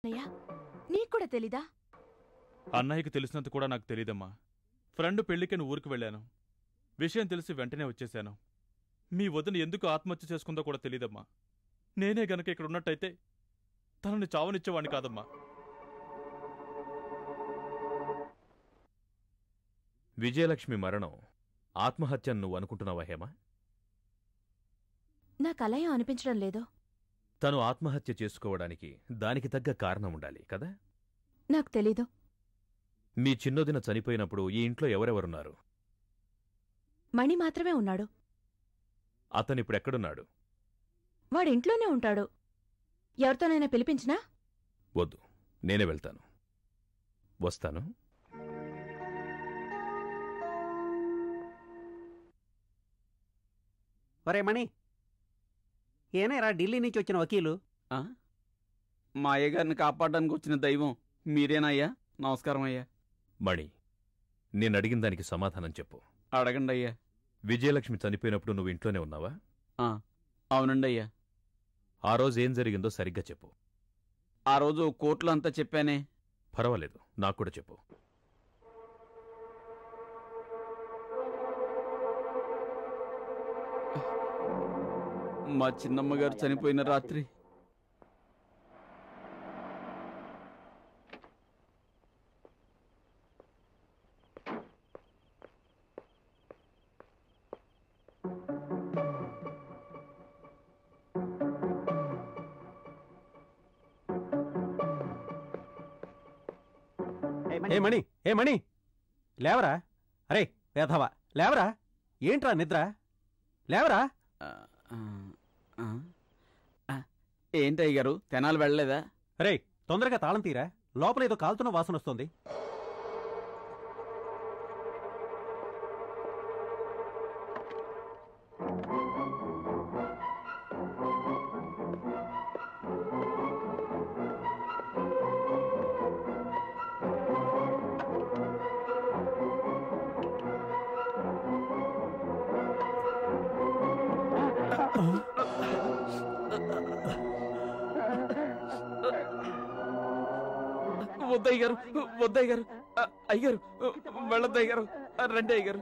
అయ్యా నీక్కూడా తెలీదా? అన్నయ్యకి తెలిసినంత కూడా నాకు తెలీదమ్మా. ఫ్రెండ్ పెళ్లికని ఊరికి వెళ్ళాను. విషయం తెలిసి వెంటనే వచ్చేశాను. మీ వదిన ఎందుకు ఆత్మహత్య చేసుకుందో కూడా తెలీదమ్మా. నేనే గనక ఇక్కడ ఉన్నట్టయితే తనని చావనిచ్చేవాణ్ణి కాదమ్మా. విజయలక్ష్మి మరణం ఆత్మహత్యను నువ్వు అనుకుంటున్నావా హేమా? నాకలయం అనిపించడం లేదు. తను ఆత్మహత్య చేసుకోవడానికి దానికి తగ్గ కారణం ఉండాలి కదా? నాకు తెలీదు. మీ చిన్నోదిన చనిపోయినప్పుడు ఈ ఇంట్లో ఎవరెవరున్నారు? మణి మాత్రమే ఉన్నాడు. అతనిప్పుడెక్కడున్నాడు? వాడింట్లోనే ఉంటాడు. ఎవరితోనైనా పిలిపించినా? వద్దు, నేనే వెళ్తాను. వస్తాను. ఒరే మణి, ఏనేరా ఢిల్లీ నుంచి వచ్చిన వకీలు? మా అయ్యగారిని కాపాడడానికి వచ్చిన దైవం మీరేనయ్యా. నమస్కారం అయ్యా. మణి, నేనడిగిన దానికి సమాధానం చెప్పు. అడగండి అయ్యా. విజయలక్ష్మి చనిపోయినప్పుడు నువ్వు ఇంట్లోనే ఉన్నావా? అవునండి అయ్యా. ఆ రోజు ఏం జరిగిందో సరిగ్గా చెప్పు. ఆ రోజు కోర్టులో అంతా చెప్పానే. పర్వాలేదు, నాకు కూడా చెప్పు. మా చిన్నమ్మగారు చనిపోయిన రాత్రి ఏ మణి, లేవరా. అరే వేధవా, లేవరా. ఏంట్రా నిద్ర? లేవరా. ఏంటయ్య గారు, తెనాలి వెళ్ళలేదా? అరే తొందరగా తాళం తీరా, లోపల ఏదో కాలుతున్న వాసన వస్తుంది. వద్దయ్య గారు, వద్దయ్య గారు, అయ్యారు వెళ్ళొద్దయ్య గారు, రండి అయ్య గారు.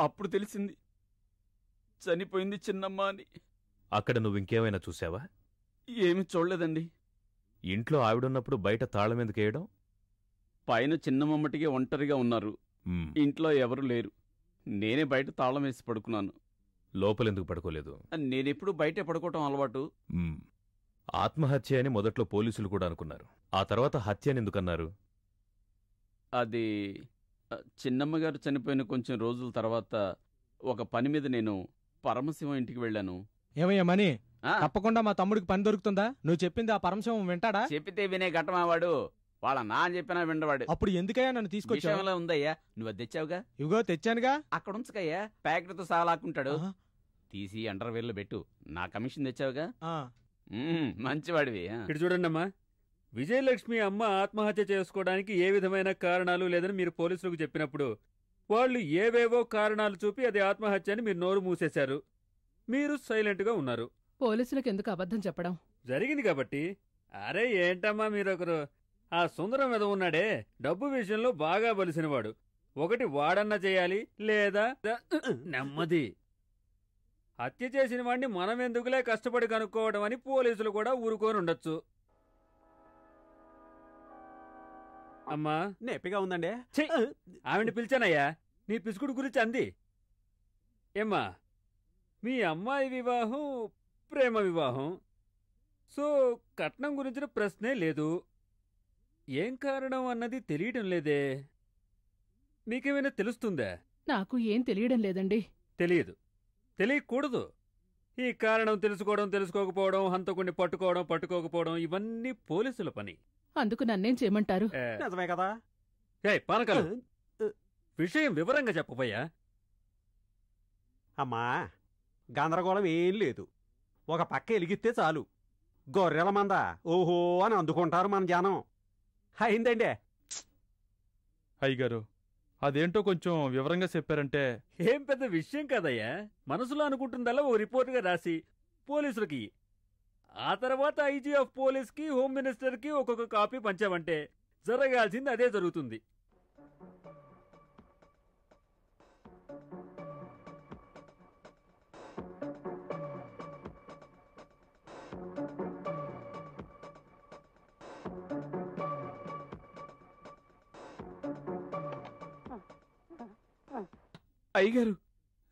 అప్పుడు తెలిసింది చనిపోయింది చిన్నమ్మ అని. అక్కడ నువ్వింకేమైనా చూసావా? ఏమి చూడలేదండి. ఇంట్లో ఆవిడున్నప్పుడు బయట తాళం ఎందుకేయడం? పైన చిన్నమ్మటికి ఒంటరిగా ఉన్నారు, ఇంట్లో ఎవరు లేరు. నేనే బయట తాళం వేసి పడుకున్నాను. లోపలెందుకు పడుకోలేదు? నేనెప్పుడు బయటే పడుకోవటం అలవాటు. ఆత్మహత్య అని మొదట్లో పోలీసులు కూడా అనుకున్నారు. ఆ తర్వాత హత్య అని ఎందుకన్నారు? అది చిన్నమ్మగారు చనిపోయిన కొంచెం రోజుల తర్వాత ఒక పని మీద నేను పరమశివం ఇంటికి వెళ్ళాను. ఏమయ్యా మణి, తప్పకుండా మా తమ్ముడికి పని దొరుకుతుందా? నువ్వు చెప్పింది ఆ పరమశివం వింటాడా? చెప్పితే వినే ఘటమావాడు. వాళ్ళ నా అని చెప్పినా విండవాడు. అప్పుడు ఎందుకయ్యా నన్ను తీసుకొచ్చావు? ఉందయ్యా, నువ్వు అది తెచ్చావుగా. ఇగో తెచ్చానుగా. అక్కడ ఉంచకయ్యా, ప్యాకెట్తో సహా లాక్కుంటాడు. తీసి అండర్వేర్లో పెట్టు. నా కమిషన్ తెచ్చావుగా. మంచివాడివి. ఇటు చూడండి అమ్మా, విజయలక్ష్మి అమ్మ ఆత్మహత్య చేసుకోవడానికి ఏ విధమైన కారణాలు లేదని మీరు పోలీసులకు చెప్పినప్పుడు వాళ్ళు ఏవేవో కారణాలు చూపి అది ఆత్మహత్య అని మీరు నోరు మూసేశారు. మీరు సైలెంట్గా ఉన్నారు. పోలీసులకు ఎందుకు అబద్ధం చెప్పడం? జరిగింది కాబట్టి. అరే ఏంటమ్మా మీరొకరు. ఆ సుందరం మీద ఉన్నాడే, డబ్బు విషయంలో బాగా బలిసినవాడు. ఒకటి వాడన్నా చేయాలి, లేదా నెమ్మది. హత్య చేసిన వాడిని మనం ఎందుకులే కష్టపడి కనుక్కోవడం అని పోలీసులు కూడా ఊరుకొని ఉండొచ్చు. అమ్మా నేపిగా ఉందండి. ఆవిడ పిలిచానయ్యా, నీ పిసుకుడు గురించి అంది. ఏమ్మా, మీ అమ్మాయి వివాహం ప్రేమ వివాహం, సో కట్నం గురించిన ప్రశ్నే లేదు. ఏం కారణం అన్నది తెలియటం లేదే. మీకేమైనా తెలుస్తుందా? నాకు ఏం తెలియడం లేదండి. తెలియదు, తెలియకూడదు. ఈ కారణం తెలుసుకోవడం, తెలుసుకోకపోవడం, హంతకుణ్ణి పట్టుకోవడం, పట్టుకోకపోవడం ఇవన్నీ పోలీసుల పని. అందుకు నన్నేం చేయమంటారు? నిజమే కదా. పానకాలు, విషయం వివరంగా చెప్పబోయా. అమ్మా, గందరగోళం ఏం లేదు. ఒక పక్క ఎలిగిస్తే చాలు, గొర్రెల మంద ఓహో అని అందుకుంటారు మన జనం. అయిందండి. అయ్యగారు, అదేంటో కొంచెం వివరంగా చెప్పారంటే. ఏం పెద్ద విషయం కదయ్యా. మనసులో అనుకుంటుందల్లా ఓ రిపోర్టుగా రాసి పోలీసులకి ఆ తర్వాత ఐజీ ఆఫ్ పోలీస్కి హోమ్ మినిస్టర్కి ఒక్కొక్క కాపీ పంచామంటే జరగాల్సింది అదే జరుగుతుంది. అయ్యగారు,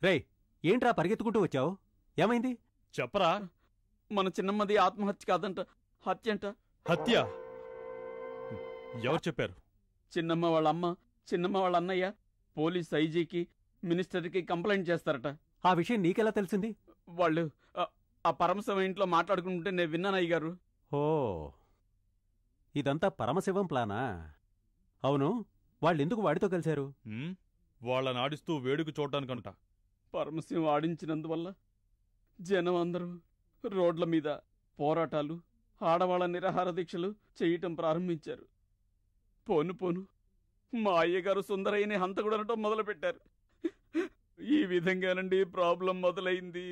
రేయ్, ఏంట్రా పరిగెత్తుకుంటూ వచ్చావు? ఏమైంది? చెప్పరా. మన చిన్నమ్మది ఆత్మహత్య కాదంట, హత్య అంట. హత్య? ఎవరు చెప్పారు? చిన్నమ్మ వాళ్ళ అమ్మ, చిన్నమ్మ వాళ్ళ అన్నయ్య పోలీస్ ఐజీకి మినిస్టర్కి కంప్లైంట్ చేస్తారట. ఆ విషయం నీకెలా తెలిసింది? వాళ్ళు ఆ పరమశివం ఇంట్లో మాట్లాడుకుంటుంటే నేను విన్నాను అయ్యగారు. ఓ, ఇదంతా పరమశివం ప్లానా? అవును, వాళ్ళెందుకు వాడితో కలిశారు? వాళ్ళని ఆడిస్తూ వేడుక చూడటానికంట. పరమశివం ఆడించినందువల్ల జనం అందరూ రోడ్ల మీద పోరాటాలు, ఆడవాళ్ళ నిరాహార దీక్షలు చేయటం ప్రారంభించారు. పోను పోను మా అయ్యగారు సుందరయ్యని హంతకుడనటం మొదలుపెట్టారు. ఈ విధంగానండి ప్రాబ్లం మొదలైంది.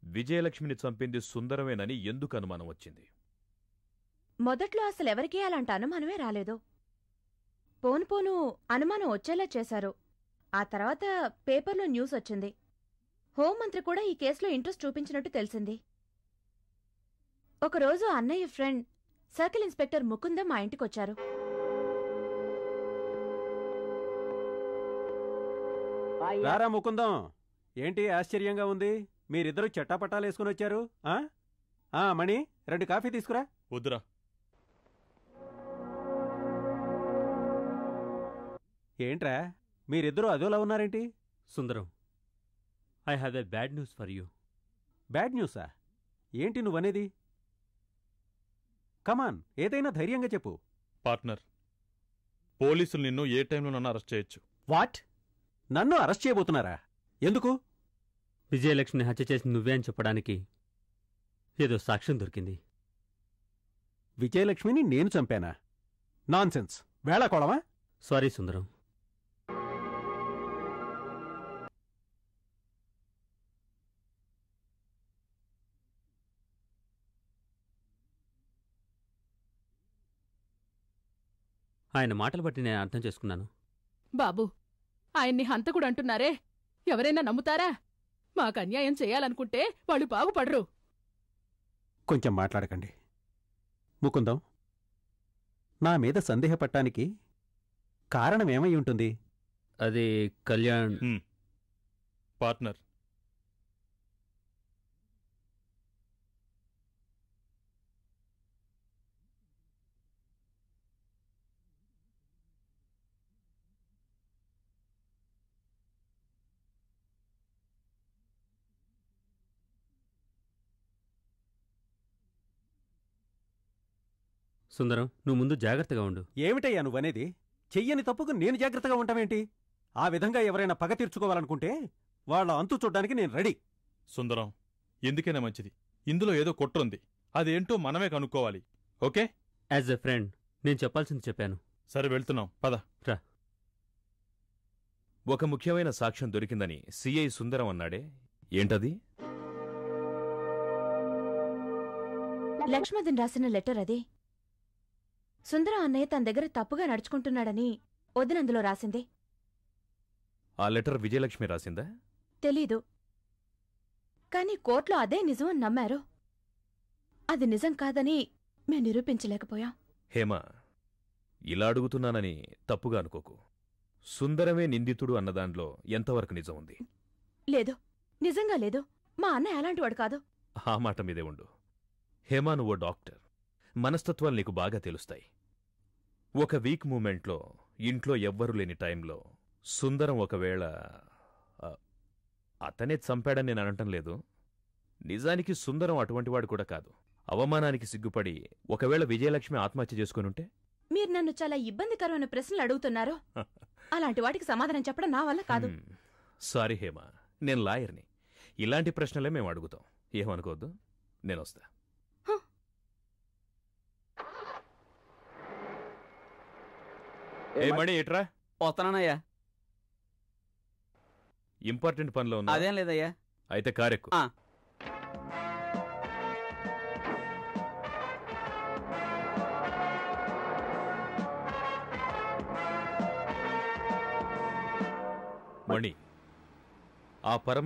విజయలక్ష్మిని చంపింది సుందరమేనని ఎందుకు అనుమానం వచ్చింది? మొదట్లో అసలెవరికీ అలాంటి అనుమానమే రాలేదు. పోను పోను అనుమానం వచ్చేలా చేశారు. ఆ తర్వాత పేపర్లో న్యూస్ వచ్చింది. హోంమంత్రి కూడా ఈ కేసులో ఇంట్రెస్ట్ చూపించినట్టు తెలిసింది. ఒకరోజు అన్నయ్య ఫ్రెండ్ సర్కిల్ ఇన్స్పెక్టర్ ముకుందం మా ఇంటికొచ్చారు. రారా ముకుందం, ఏంటి ఆశ్చర్యంగా ఉంది? మీరిద్దరూ చెట్టాపట్టాలేసుకుని వచ్చారు. మణి, 2 కాఫీ తీసుకురా. వద్దురా. ఏంట్రా మీరిద్దరూ అదోలా ఉన్నారేంటి? Sundaram, I have a bad news for you. Bad న్యూసా? ఏంటి నువ్వనేది? కమాన్, ఏదైనా ధైర్యంగా చెప్పు. పార్ట్నర్, పోలీసులు నిన్ను ఏ టైంలో నన్ను అరెస్ట్ చేయొచ్చు. వాట్? నన్ను అరెస్ట్ చేయబోతున్నారా? ఎందుకు? విజయలక్ష్మిని హత్య చేసి నువ్వే అని చెప్పడానికి ఏదో సాక్ష్యం దొరికింది. విజయలక్ష్మిని నేను చంపానా? నాన్సెన్స్, వేళాకోళమా? సారీ సుందరం. ఆయన మాటలు బట్టి నేను అర్థం చేసుకున్నాను. బాబు, ఆయన్ని హంతకుడు అంటున్నారే, ఎవరైనా నమ్ముతారా? మాకు అన్యాయం చేయాలనుకుంటే వాళ్ళు బాగుపడరు. కొంచెం మాట్లాడకండి. ముకుందం, నా మీద సందేహపట్టానికి కారణమేమై ఉంటుంది? అది కళ్యాణ్. పార్ట్నర్, సుందరం, నువ్వు ముందు జాగ్రత్తగా ఉండు. ఏమిటయ్యా నువ్వనేది? చెయ్యని తప్పుకు నేను జాగ్రత్తగా ఉంటామేంటి? ఆ విధంగా ఎవరైనా పగ తీర్చుకోవాలనుకుంటే వాళ్ళ అంతు చూడ్డానికి నేను రెడీ. సుందరం, ఎందుకైనా మంచిది. ఇందులో ఏదో కుట్రుంది. అదేంటో మనమే కనుక్కోవాలి. ఓకే? యాజ్ ఎ ఫ్రెండ్ నేను చెప్పాల్సింది చెప్పాను. సరే, వెళ్తున్నాం, పద. రా. ఒక ముఖ్యమైన సాక్ష్యం దొరికిందని సిఐ సుందరం అన్నాడే, ఏంటది? లక్ష్మదిన్ రాసిన లెటర్ అది. సుందరం అన్నయ్య తన దగ్గర తప్పుగా నడుచుకుంటున్నాడని వదినందులో రాసింది. ఆ లెటర్ విజయలక్ష్మి రాసిందా? తెలీదు, కాని కోర్టులో అదే నిజం అని నమ్మారు. అది నిజం కాదని మేం నిరూపించలేకపోయాం. హేమ, ఇలా అడుగుతున్నానని తప్పుగా అనుకోకు. సుందరమే నిందితుడు అన్నదాంట్లో ఎంతవరకు నిజం ఉంది? లేదు, నిజంగా లేదు. మా అన్నయ్య అలాంటివాడు కాదు. ఆ మాట మీదే ఉండు. హేమా, నువ్వో డాక్టర్, మనస్తత్వాలు నీకు బాగా తెలుస్తాయి. ఒక వీక్ మూమెంట్లో ఇంట్లో ఎవ్వరూ లేని టైంలో సుందరం ఒకవేళ అతనే చంపాడని నేను అనటం లేదు. నిజానికి సుందరం అటువంటివాడు కూడా కాదు. అవమానానికి సిగ్గుపడి ఒకవేళ విజయలక్ష్మి ఆత్మహత్య చేసుకునుంటే? మీరు నన్ను చాలా ఇబ్బందికరమైన ప్రశ్నలు అడుగుతున్నారు. అలాంటి వాటికి సమాధానం చెప్పడం నా వల్ల కాదు. సారీ హేమా, నేను లాయర్ని. ఇలాంటి ప్రశ్నలే మేము అడుగుతాం. ఏమనుకోవద్దు, నేనొస్తా. ఏ మణి ఏట్రా? వస్తున్నానయ్యా. ఇంపార్టెంట్ పనిలో ఉన్నా? అదేం లేదయ్యా. అయితే కారెక్కు. మణి, ఆ పరమ